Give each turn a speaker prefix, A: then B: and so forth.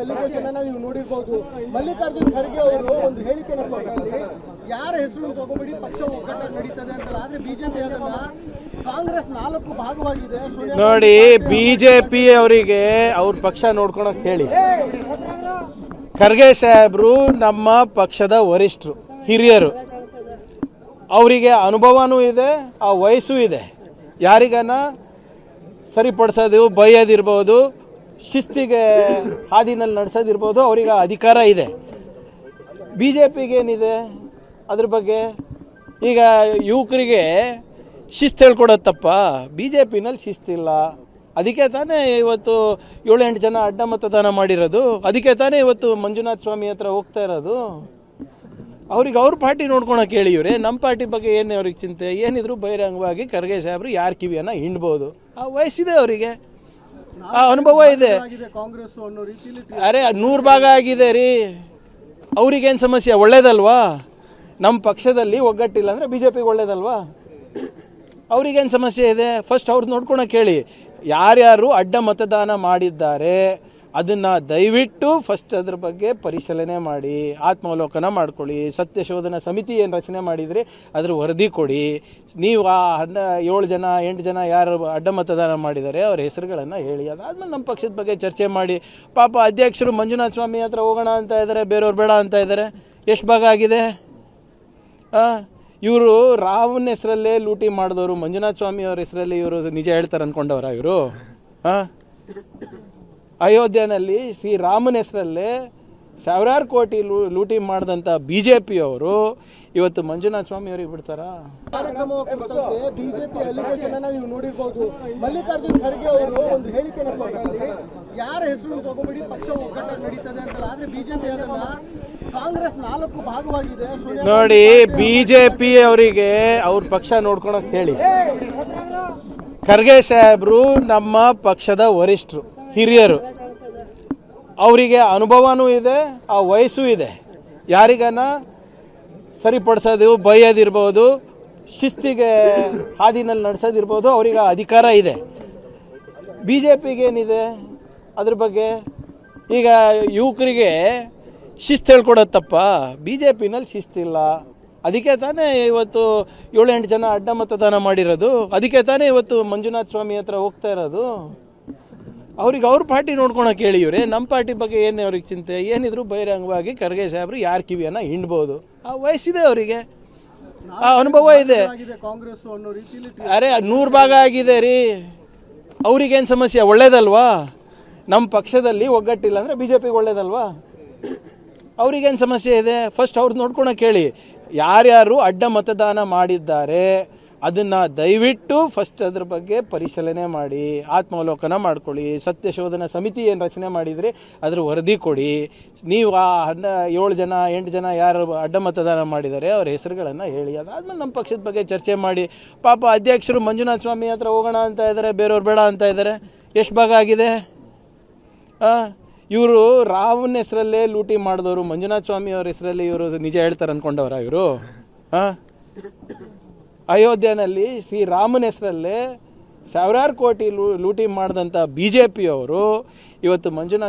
A: Allegation ಅನ್ನ ನೀವು ನೋಡಿರಬಹುದು. ಮಲ್ಲಿಕಾರ್ಜುನ್ ಖರ್ಗೆ ಅವರು ಒಂದು ಹೇಳಿಕೆಯನ್ನು ಕೊಟ್ಟಲ್ಲಿ ಯಾರ ಹೆಸರು ತಗೋಬೇಡಿ, ಪಕ್ಷ ಒಗ್ಗಟ್ಟಾಗಿ ನಡೀತದೆ ಅಂತ. ಆದ್ರೆ ಬಿಜೆಪಿ ಅದನ್ನ ಕಾಂಗ್ರೆಸ್ 4 ಭಾಗವಾಗಿದೆ.
B: ನೋಡಿ, ಬಿಜೆಪಿ ಅವರಿಗೆ ಅವ್ರ ಪಕ್ಷ ನೋಡ್ಕೊಳಕ್ ಹೇಳಿ. ಖರ್ಗೆ ಸಾಹೇಬರು ನಮ್ಮ ಪಕ್ಷದ ವರಿಷ್ಠರು, ಹಿರಿಯರು, ಅವರಿಗೆ ಅನುಭವನೂ ಇದೆ, ಆ ವಯಸ್ಸು ಇದೆ. ಯಾರಿಗಾನ ಸರಿಪಡಿಸೋದು, ಬೈಯೋದಿರ್ಬೋದು, ಶಿಸ್ತಿಗೆ ಹಾದಿನಲ್ಲಿ ನಡೆಸೋದಿರ್ಬೋದು, ಅವರಿಗೆ ಅಧಿಕಾರ ಇದೆ. ಬಿ ಜೆ ಪಿಗೇನಿದೆ ಅದ್ರ ಬಗ್ಗೆ? ಈಗ ಯುವಕರಿಗೆ ಶಿಸ್ತು ಹೇಳ್ಕೊಡೋದು ತಪ್ಪ? ಬಿ ಜೆ ಪಿನಲ್ಲಿ ಶಿಸ್ತಿಲ್ಲ. ಅದಕ್ಕೆ ತಾನೇ ಇವತ್ತು 7-8 ಜನ ಅಡ್ಡ ಮತದಾನ ಮಾಡಿರೋದು. ಅದಕ್ಕೆ ತಾನೇ ಇವತ್ತು ಮಂಜುನಾಥ ಸ್ವಾಮಿ ಹತ್ರ ಹೋಗ್ತಾ ಇರೋದು. ಅವ್ರಿಗೆ ಅವ್ರ ಪಾರ್ಟಿ ನೋಡ್ಕೊಳಕ್ಕೆ ಹೇಳಿ. ಇವ್ರೆ ನಮ್ಮ ಪಾರ್ಟಿ ಬಗ್ಗೆ ಏನು ಅವ್ರಿಗೆ ಚಿಂತೆ? ಏನಿದ್ರು ಬಹಿರಂಗವಾಗಿ ಖರ್ಗೆ ಸಾಹೇಬರು ಯಾರ ಕಿವಿಯನ್ನು ಹಿಂಡ್ಬೋದು. ಆ ವಯಸ್ಸಿದೆ ಅವರಿಗೆ, ಆ ಅನುಭವ ಇದೆ. ಅರೆ 100 ಭಾಗ ಆಗಿದೆ ರೀ. ಅವ್ರಿಗೇನು ಸಮಸ್ಯೆ? ಒಳ್ಳೇದಲ್ವಾ? ನಮ್ಮ ಪಕ್ಷದಲ್ಲಿ ಒಗ್ಗಟ್ಟಿಲ್ಲ ಅಂದರೆ ಬಿ ಜೆ ಪಿಗೆ ಒಳ್ಳೇದಲ್ವಾ? ಅವ್ರಿಗೇನು ಸಮಸ್ಯೆ ಇದೆ? ಫಸ್ಟ್ ಅವ್ರು ನೋಡ್ಕೊಳಕ್ಕೆ ಹೇಳಿ. ಯಾರ್ಯಾರು ಅಡ್ಡ ಮತದಾನ ಮಾಡಿದ್ದಾರೆ ಅದನ್ನು ದಯವಿಟ್ಟು ಫಸ್ಟ್ ಅದ್ರ ಬಗ್ಗೆ ಪರಿಶೀಲನೆ ಮಾಡಿ, ಆತ್ಮಾವಲೋಕನ ಮಾಡ್ಕೊಳ್ಳಿ. ಸತ್ಯಶೋಧನಾ ಸಮಿತಿ ಏನು ರಚನೆ ಮಾಡಿದರೆ ಅದ್ರ ವರದಿ ಕೊಡಿ. ನೀವು ಆ 7 ಜನ 8 ಜನ ಯಾರು ಅಡ್ಡ ಮತದಾನ ಮಾಡಿದ್ದಾರೆ ಅವ್ರ ಹೆಸರುಗಳನ್ನು ಹೇಳಿ. ಅದಾದಮೇಲೆ ನಮ್ಮ ಪಕ್ಷದ ಬಗ್ಗೆ ಚರ್ಚೆ ಮಾಡಿ. ಪಾಪ ಅಧ್ಯಕ್ಷರು ಮಂಜುನಾಥ ಸ್ವಾಮಿ ಹತ್ರ ಹೋಗೋಣ ಅಂತ ಇದ್ದಾರೆ, ಬೇರೆಯವ್ರು ಬೇಡ ಅಂತ ಇದ್ದಾರೆ. ಎಷ್ಟು ಭಾಗ ಆಗಿದೆ? ಇವರು ರಾಮನ ಹೆಸರಲ್ಲೇ ಲೂಟಿ ಮಾಡಿದವರು, ಮಂಜುನಾಥ ಸ್ವಾಮಿ ಅವ್ರ ಹೆಸರಲ್ಲಿ ಇವರು ನಿಜ ಹೇಳ್ತಾರೆ ಅಂದ್ಕೊಂಡವ್ರ ಇವರು? ಅಯೋಧ್ಯೆಯಲ್ಲಿ ಶ್ರೀರಾಮನ ಹೆಸರಲ್ಲೇ ಸಾವಿರಾರು ಕೋಟಿ ಲೂಟಿ ಮಾಡಿದಂಥ ಬಿ ಜೆ ಪಿಯವರು ಇವತ್ತು ಮಂಜುನಾಥ ಸ್ವಾಮಿ ಅವ್ರಿಗೆ ಬಿಡ್ತಾರಾ?
A: ಬಿಜೆಪಿ ಅಲಿಗೇಷನ್ ಅನ್ನ ನೀವು ನೋಡಿರಬಹುದು. ಮಲ್ಲಿಕಾರ್ಜುನ್ ಖರ್ಗೆ ಅವರು ಒಂದು ಹೇಳಿಕೆಯನ್ನು ಕೊಟ್ಟಲ್ಲಿ ಯಾರ ಹೆಸರು ತಗೋಬೇಡಿ, ಪಕ್ಷ ಒಗ್ಗಟ್ಟಾಗಿ ನಡೀತದೆ ಅಂತ. ಆದ್ರೆ ಬಿಜೆಪಿ ಅದನ್ನ ಕಾಂಗ್ರೆಸ್ 4 ಭಾಗವಾಗಿದೆ.
B: ನೋಡಿ, ಬಿಜೆಪಿ ಅವರಿಗೆ ಅವ್ರ ಪಕ್ಷ ನೋಡ್ಕೊಳಕ್ ಹೇಳಿ. ಖರ್ಗೆ ಸಾಹೇಬರು ನಮ್ಮ ಪಕ್ಷದ ವರಿಷ್ಠರು, ಹಿರಿಯರು, ಅವರಿಗೆ ಅನುಭವನೂ ಇದೆ, ಆ ವಯಸ್ಸು ಇದೆ. ಯಾರಿಗಾನ ಸರಿಪಡಿಸೋದು, ಬೈಯೋದಿರ್ಬೋದು, ಶಿಸ್ತಿಗೆ ಹಾದಿನಲ್ಲಿ ನಡೆಸೋದಿರ್ಬೋದು, ಅವರಿಗೆ ಅಧಿಕಾರ ಇದೆ. ಬಿ ಜೆ ಪಿಗೇನಿದೆ ಅದ್ರ ಬಗ್ಗೆ? ಈಗ ಯುವಕರಿಗೆ ಶಿಸ್ತು ಹೇಳ್ಕೊಡೋದು ತಪ್ಪ? ಬಿ ಜೆ ಪಿನಲ್ಲಿ ಶಿಸ್ತಿಲ್ಲ. ಅದಕ್ಕೆ ತಾನೇ ಇವತ್ತು 7-8 ಜನ ಅಡ್ಡ ಮತದಾನ ಮಾಡಿರೋದು. ಅದಕ್ಕೆ ತಾನೇ ಇವತ್ತು ಮಂಜುನಾಥ ಸ್ವಾಮಿ ಹತ್ರ ಹೋಗ್ತಾ ಇರೋದು. ಅವ್ರಿಗೆ ಅವ್ರ ಪಾರ್ಟಿ ನೋಡ್ಕೊಳಕ್ಕೆ ಹೇಳಿ. ಇವ್ರೆ ನಮ್ಮ ಪಾರ್ಟಿ ಬಗ್ಗೆ ಏನು ಅವ್ರಿಗೆ ಚಿಂತೆ? ಏನಿದ್ರು ಬಹಿರಂಗವಾಗಿ ಖರ್ಗೆ ಸಾಹೇಬರು ಯಾರ ಕಿವಿಯನ್ನು ಹಿಂಡ್ಬೋದು. ಆ ವಯಸ್ಸಿದೆ ಅವರಿಗೆ, ಆ ಅನುಭವ ಇದೆ. ಅರೆ 100 ಭಾಗ ಆಗಿದೆ ರೀ. ಅವ್ರಿಗೇನು ಸಮಸ್ಯೆ? ಒಳ್ಳೇದಲ್ವಾ? ನಮ್ಮ ಪಕ್ಷದಲ್ಲಿ ಒಗ್ಗಟ್ಟಿಲ್ಲ ಅಂದರೆ ಬಿ ಜೆ ಪಿಗೆ ಒಳ್ಳೇದಲ್ವಾ? ಅವ್ರಿಗೇನು ಸಮಸ್ಯೆ ಇದೆ? ಫಸ್ಟ್ ಅವ್ರು ನೋಡ್ಕೊಳಕ್ಕೆ ಹೇಳಿ. ಯಾರ್ಯಾರು ಅಡ್ಡ ಮತದಾನ ಮಾಡಿದ್ದಾರೆ ಅದನ್ನು ದಯವಿಟ್ಟು ಫಸ್ಟ್ ಅದ್ರ ಬಗ್ಗೆ ಪರಿಶೀಲನೆ ಮಾಡಿ, ಆತ್ಮಾವಲೋಕನ ಮಾಡ್ಕೊಳ್ಳಿ. ಸತ್ಯಶೋಧನಾ ಸಮಿತಿ ಏನು ರಚನೆ ಮಾಡಿದರೆ ಅದ್ರ ವರದಿ ಕೊಡಿ. ನೀವು ಆ 7 ಜನ 8 ಜನ ಯಾರು ಅಡ್ಡ ಮತದಾನ ಮಾಡಿದ್ದಾರೆ ಅವ್ರ ಹೆಸರುಗಳನ್ನು ಹೇಳಿ. ಅದಾದಮೇಲೆ ನಮ್ಮ ಪಕ್ಷದ ಬಗ್ಗೆ ಚರ್ಚೆ ಮಾಡಿ. ಪಾಪ ಅಧ್ಯಕ್ಷರು ಮಂಜುನಾಥ ಸ್ವಾಮಿ ಹತ್ರ ಹೋಗೋಣ ಅಂತ ಇದ್ದಾರೆ, ಬೇರೆಯವ್ರು ಬೇಡ ಅಂತ ಇದ್ದಾರೆ. ಎಷ್ಟು ಭಾಗ ಆಗಿದೆ? ಇವರು ರಾಮನ ಹೆಸರಲ್ಲೇ ಲೂಟಿ ಮಾಡಿದವರು, ಮಂಜುನಾಥ ಸ್ವಾಮಿ ಅವ್ರ ಹೆಸರಲ್ಲಿ ಇವರು ನಿಜ ಹೇಳ್ತಾರೆ ಅಂದ್ಕೊಂಡವ್ರ ಇವರು? ಅಯೋಧ್ಯೆಯಲ್ಲಿ ಶ್ರೀರಾಮನ ಹೆಸರಲ್ಲೇ ಸಾವಿರಾರು ಕೋಟಿ ಲೂಟಿ ಮಾಡಿದಂಥ ಬಿ ಜೆ ಪಿಯವರು ಇವತ್ತು ಮಂಜುನಾಥ